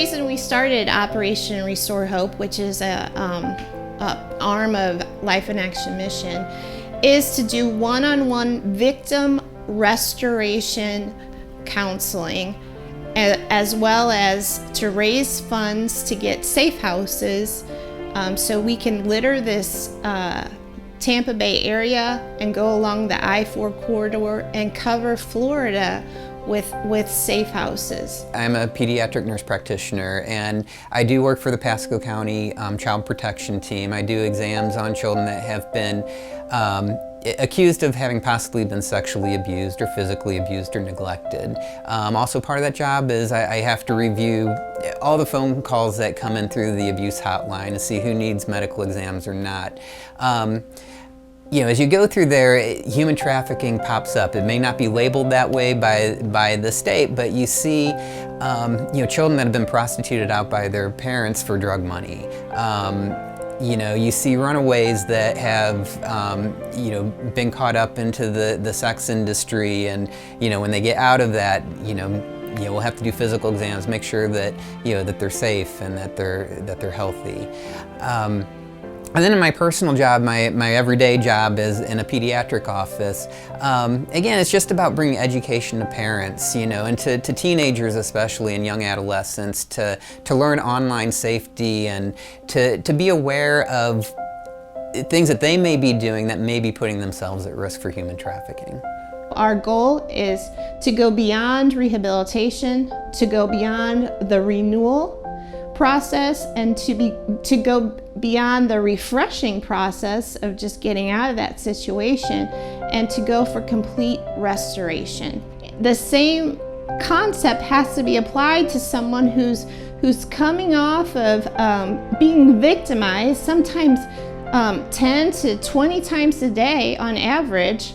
reason we started Operation Restore Hope, which is a arm of Life in Action Mission, is to do one-on-one victim restoration counseling, as well as to raise funds to get safe houses so we can litter this Tampa Bay area and go along the I-4 corridor and cover Florida with safe houses. I'm a pediatric nurse practitioner, and I do work for the Pasco County Child Protection Team. I do exams on children that have been accused of having possibly been sexually abused or physically abused or neglected. Also part of that job is I have to review all the phone calls that come in through the abuse hotline to see who needs medical exams or not. You know, as you go through there, human trafficking pops up. It may not be labeled that way by the state, but you see, you know, children that have been prostituted out by their parents for drug money. You know, you see runaways that have, you know, been caught up into the sex industry, and you know, when they get out of that, you know, we'll have to do physical exams, make sure that that they're safe and that they're healthy. And then in my personal job, my everyday job is in a pediatric office. Again, it's just about bringing education to parents, and to teenagers especially, and young adolescents, to learn online safety and to be aware of things that they may be doing that may be putting themselves at risk for human trafficking. Our goal is to go beyond rehabilitation, to go beyond the renewal process, and to go beyond the refreshing process of just getting out of that situation, and to go for complete restoration. The same concept has to be applied to someone who's coming off of being victimized, sometimes 10 to 20 times a day on average,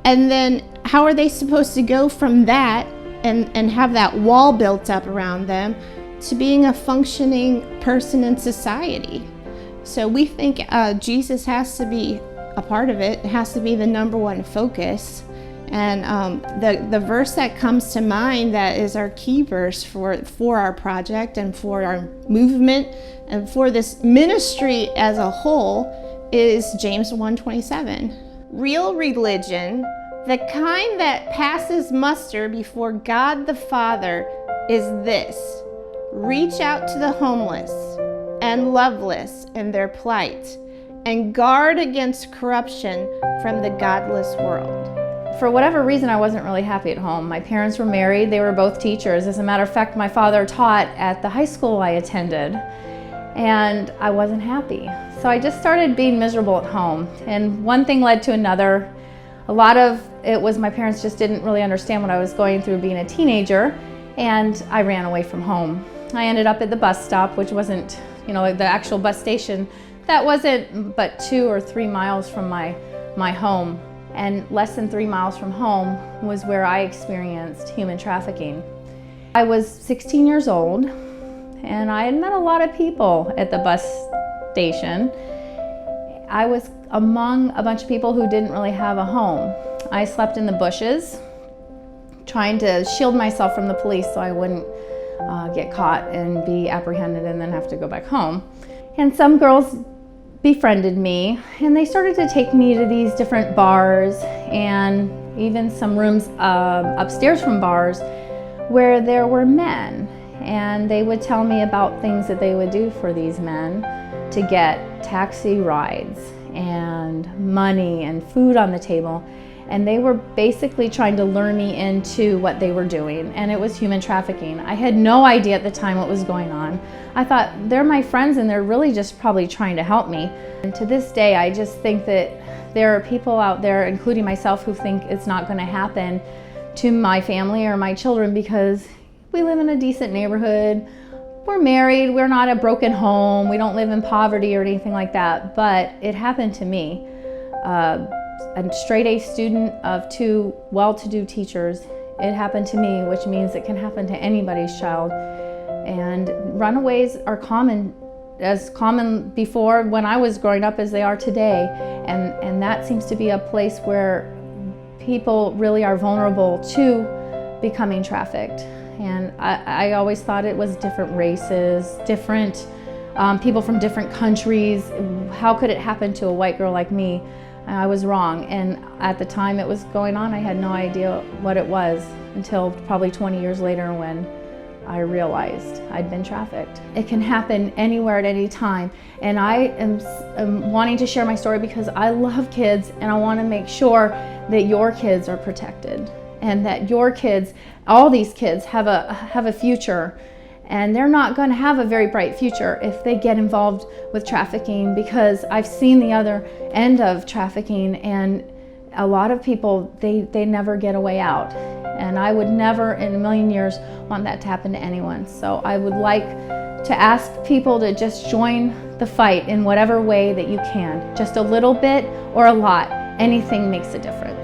and then how are they supposed to go from that and have that wall built up around them to being a functioning person in society? So we think Jesus has to be a part of it. It has to be the number one focus. And the verse that comes to mind that is our key verse for our project and for our movement and for this ministry as a whole is James 1:27. Real religion, the kind that passes muster before God the Father, is this: reach out to the homeless and loveless in their plight, and guard against corruption from the godless world. For whatever reason, I wasn't really happy at home. My parents were married, they were both teachers. As a matter of fact, my father taught at the high school I attended, and I wasn't happy. So I just started being miserable at home, and one thing led to another. A lot of it was my parents just didn't really understand what I was going through being a teenager, and I ran away from home. I ended up at the bus stop, which wasn't, the actual bus station. That wasn't but 2 or 3 miles from my home. And less than 3 miles from home was where I experienced human trafficking. I was 16 years old, and I had met a lot of people at the bus station. I was among a bunch of people who didn't really have a home. I slept in the bushes, trying to shield myself from the police so I wouldn't get caught and be apprehended and then have to go back home. And some girls befriended me, and they started to take me to these different bars and even some rooms upstairs from bars where there were men, and they would tell me about things that they would do for these men to get taxi rides and money and food on the table. And they were basically trying to lure me into what they were doing, and it was human trafficking. I had no idea at the time what was going on. I thought, they're my friends and they're really just probably trying to help me. And to this day, I just think that there are people out there, including myself, who think it's not going to happen to my family or my children because we live in a decent neighborhood. We're married, we're not a broken home, we don't live in poverty or anything like that, but it happened to me. A straight-A student of 2 well-to-do teachers, it happened to me, which means it can happen to anybody's child. And runaways are as common before when I was growing up as they are today. And that seems to be a place where people really are vulnerable to becoming trafficked. And I always thought it was different races, different people from different countries. How could it happen to a white girl like me? I was wrong, and at the time it was going on, I had no idea what it was until probably 20 years later when I realized I'd been trafficked. It can happen anywhere at any time, and I am wanting to share my story because I love kids, and I want to make sure that your kids are protected and that your kids, all these kids, have a future. And they're not going to have a very bright future if they get involved with trafficking, because I've seen the other end of trafficking, and a lot of people, they never get a way out. And I would never in a million years want that to happen to anyone. So I would like to ask people to just join the fight in whatever way that you can. Just a little bit or a lot, anything makes a difference.